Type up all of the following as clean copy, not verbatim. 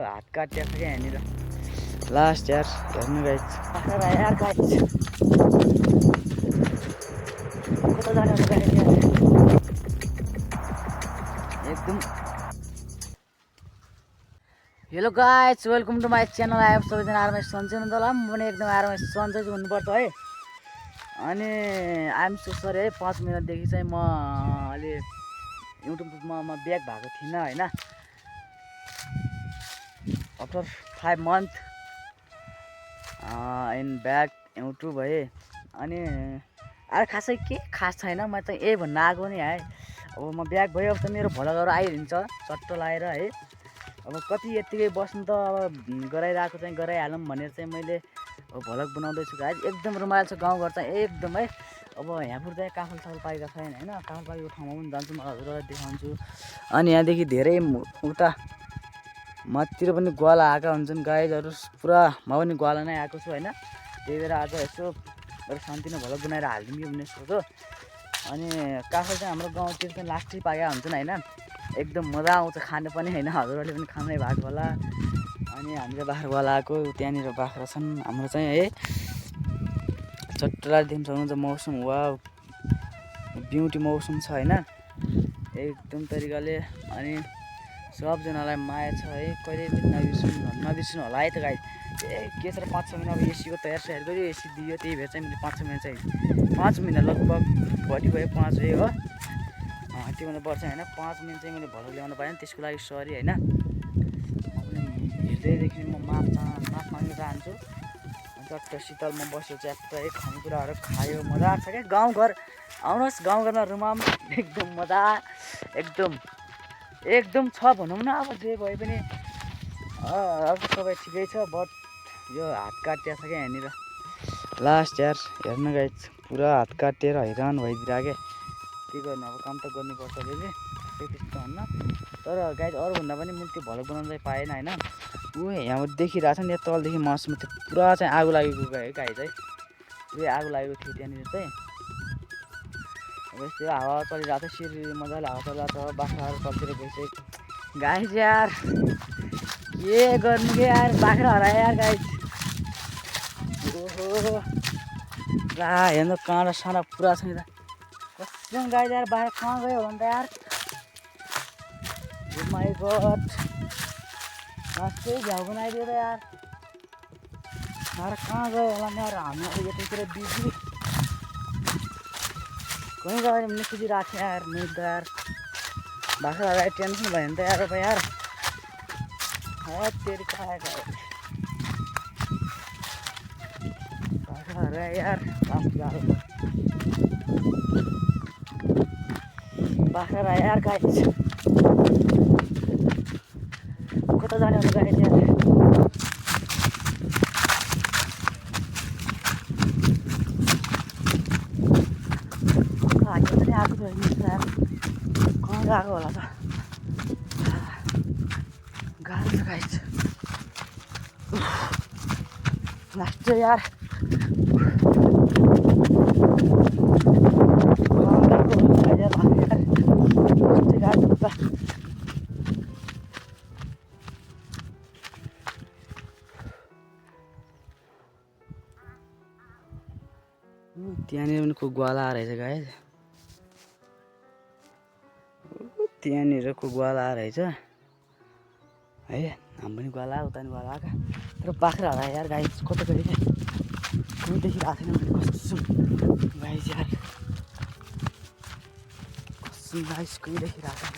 हात काटिएको क्या यहाँनिर लास्ट यार हेर्नु गाइस यार गाइस कता जाने हो गाइस यार एकदम hello guys welcome to my channel आयो सबैजना आरमा सन्चै हुनुहुन्छ होला म पनि एकदम आरमा सन्चै हुनुपर्छ है अनि आइएम सो सरी है 5 मिनटदेखि चाहिँ म अलि युट्युबमा म ब्याक भएको थिइनँ हैन after 5 month in back YouTube है अनि अरे खासै के खास छैन म त यही भन्न आएको नि है अब म ब्याक भयो अब त मेरो भ्लगहरू आइरहन्छ चट्ट लाएर है अब कति यत्तिकै बस्नु त अब गराइरहेको चाहिँ गराइहालौँ भनेर चाहिँ मैले भ्लग बनाउँदैछु गाइस एकदम रमाइलो छ गाउँघर चाहिँ एकदम है अब यहाँबाट चाहिँ काफल साफल पाइएको छैन होइन काफल पाइएको ठाउँमा पनि जान्छु म हजुरलाई देखाउँछु अनि यहाँदेखि धेरै उता मतिर पनि ग्वाला आएका हुन्छन् गाइजहरू पुरा म पनि ग्वाला नै आएको छु होइन त्यही भएर आज यसो मेरो शान्ति नै भ्लग बनाएर हालिदिउँ कि भन्ने सोचो अनि काफल चाहिँ हाम्रो गाउँतिर चाहिँ लास्टै पाएका हुन्छन् होइन एकदम मजा आउँछ खानु पनि होइन हजुरहरूले पनि खानै भएको होला अनि हामीले बाख्रा आएको त्यहाँनिर बाख्रा छन् हाम्रो चाहिँ है चट्टरा दिन सक्नुहुन्छ मौसम वा ब्युटी मौसम छ होइन एकदम तरिकाले अनि सबजनालाई माया छ है कहिले नबिर्सिनु होला है त गाइस ए के छ 5-6 मिनट अब एसीको तयार सेयर गऱ्यो एसी दियो त्यही भएर चाहिँ मैले 5-6 मिनट चाहिँ 5 मिनट लगभग घटी भयो 5 भयो हो त्योभन्दा बढ्छ होइन 5 मिनट चाहिँ मैले भ्लग ल्याउनु पाएँ त्यसको लागि सरी होइन हिँड्दैदेखि म माफ माग्न चाहन्छु चट्ट शीतलमा बस्यो च्याप्प है खानेकुराहरू खायो मजा छ क्या गाउँघर आउनुहोस् गाउँघरमा रुमाम एकदम मजा एकदम छ भनौँ न अब जे भए पनि अब सबै ठिकै छ बट यो हात काटिएको छ क्या यहाँनिर लास्ट यार हेर्नु गाइस पुरा हात काटिएर हैरान भइदिरहेको के गर्नु अब काम त गर्नुपर्छ अलिअलि त्यस्तो हुन्न तर गाइस अरूभन्दा पनि मैले त्यो भ्लग बनाउनु चाहिँ पाएन होइन ऊ यहाँबाट देखिरहेको छ नि यहाँ तलदेखि मौसम त्यो पुरा चाहिँ आगो लागेको गाइस है पुरै आगो लागेको थियो त्यहाँनिर चाहिँ अब यस्तै हावा चलिरहेको छ सिरी मजाले हावा चलिरहेको छ बाख्राहरू तलतिर गइसक्यो गाइस यार के गर्नु के यार बाख्रा हरायो यार गाइस ओहो ला हेर्नु काँडा साँडा पुरा छ नि त कसम गाइस यार बाख्रा कहाँ गयो होला नि त यार माइ गड साँच्चै झ्याउ बनाइदियो त यार कहाँ गयो होला नि यार हामी अब यतातिर बिजी कहीँ गयो भने खुसी राख्छ यार नि त यार बाख्रा हरायो टेन्सन भयो भने त यार अब यार तेरि कहाँ गयो बाख्रा हरायो यार बाख्रा हरायो यार गाइस कता जाने हो गाइस यार आएको पनि आएको थियो यार कहाँ गएको होला त गाह्रो छ गाइस लास्ट यार त्यहाँनिर पनि को ग्वाला रहेछ गाइस त्यहाँनिर को ग्वाला रहेछ है हामी पनि ग्वाला उता नि ग्वाला आएका तर बाख्रा हरायो यार गाइस कता गयो क्या कोही देखिरहेको छैन मैले कसम गाइस यार कसम गाइस कोही देखिरहेको छैन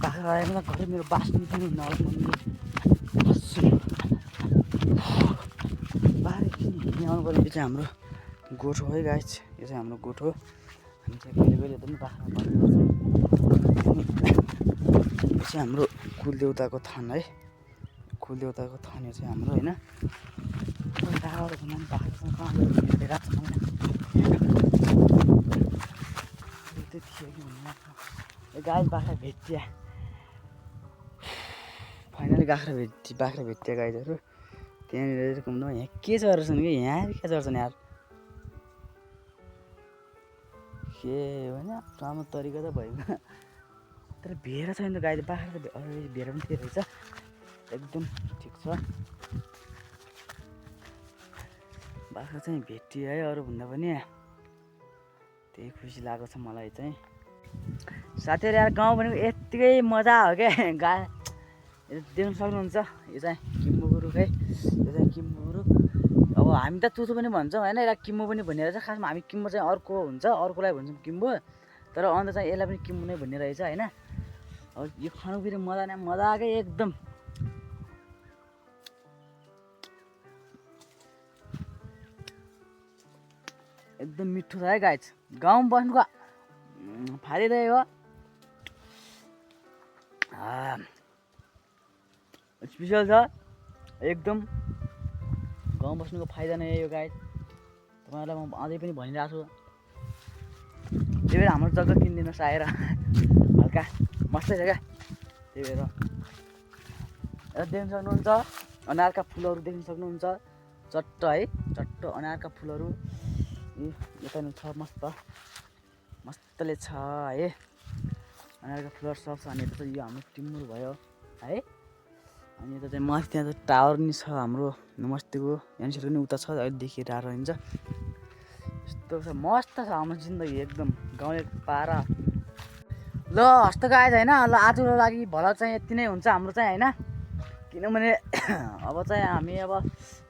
बाख्रा हरायो भने घरै मेरो बाँच्नु पनि हुन्न होला कसम बाह्र किन हिँड्ने आउनु पर्ने यो चाहिँ हाम्रो गोठो है गाइस यो चाहिँ हाम्रो गोठो हामी चाहिँ कहिले कहिले पनि बाख्रा पाल्ने गर्छौँ यो चाहिँ हाम्रो कुलदेउताको थान है कुलदेउताको थान यो चाहिँ हाम्रो होइन टाढो घुम्नु बाख्रासँग कहाँ गयो हेरिरहेको छ मलाई थियो कि भन्नु लाग्छ गाइस बाख्रा भेटिया फाइनली बाख्रा भेटिया गाइजहरू त्यहाँनिर घुम्नु यहाँ के चर्छन् कि यहाँ के चर्छन् यार के होइन राम्रो तरिका त भयो तर भेरा छैन त गाई बाख्रा त भेरा पनि थियो रहेछ एकदम ठिक छ बाख्रा चाहिँ भेटियो है अरूभन्दा पनि त्यही खुसी लागेको छ मलाई चाहिँ साथीहरू यार गाउँ भनेको यत्तिकै मजा हो क्या गाई देख्न सक्नुहुन्छ यो चाहिँ किम्बुको रुख है यो चाहिँ किम्बुको रुख अब हामी त तुतु पनि भन्छौँ होइन यसलाई किम्बु पनि भन्ने रहेछ खासमा हामी किम्बु चाहिँ अर्को हुन्छ अर्कोलाई भन्छौँ किम्बु तर अन्त चाहिँ यसलाई पनि किम्बु नै भन्ने रहेछ होइन अब यो खानु फेरि मजा नै मजाकै एकदम एकदम मिठो छ है गाइस गाउँमा बस्नुको फालिँदै हो स्पेसल छ एकदम गाउँ बस्नुको फाइदा नै यो गाइस तपाईँहरूलाई म अझै पनि भनिरहेको छु त्यही भएर हाम्रो जग्गा किनिदिनुहोस् आएर हल्का मस्तै छ क्या त्यही भएर देख्न सक्नुहुन्छ अनारका फुलहरू देख्न सक्नुहुन्छ चट्ट है चट्ट अनारका फुलहरू यता छ मस्त मस्तले छ है अनारका फुलहरू सब छ अनि यता चाहिँ यो हाम्रो टिम्बुर भयो है अनि यता चाहिँ माथि त्यहाँ चाहिँ टावर नि छ हाम्रो नमस्तेको यहाँनिर पनि उता छ अहिले देखिरहेको रहन्छ यस्तो छ मस्त छ हाम्रो जिन्दगी एकदम गाउँले पारा ल हस्त गाइस होइन ल आजको लागि भ्लग चाहिँ यति नै हुन्छ हाम्रो चाहिँ होइन किनभने अब चाहिँ हामी अब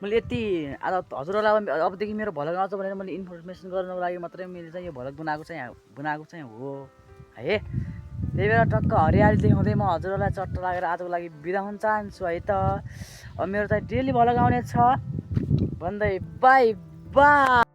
मैले यति आज हजुरहरूलाई अबदेखि मेरो भ्लग आउँछ भनेर मैले इन्फर्मेसन गर्नको लागि मात्रै मैले चाहिँ यो भ्लग बनाएको चाहिँ हो है त्यही भएर टक्क हरियाली देखाउँदै म हजुरहरूलाई चट्ट लागेर आजको लागि बिदा हुन चाहन्छु है त अब मेरो चाहिँ डेली भ्लग आउने छ भन्दै बाई बाई।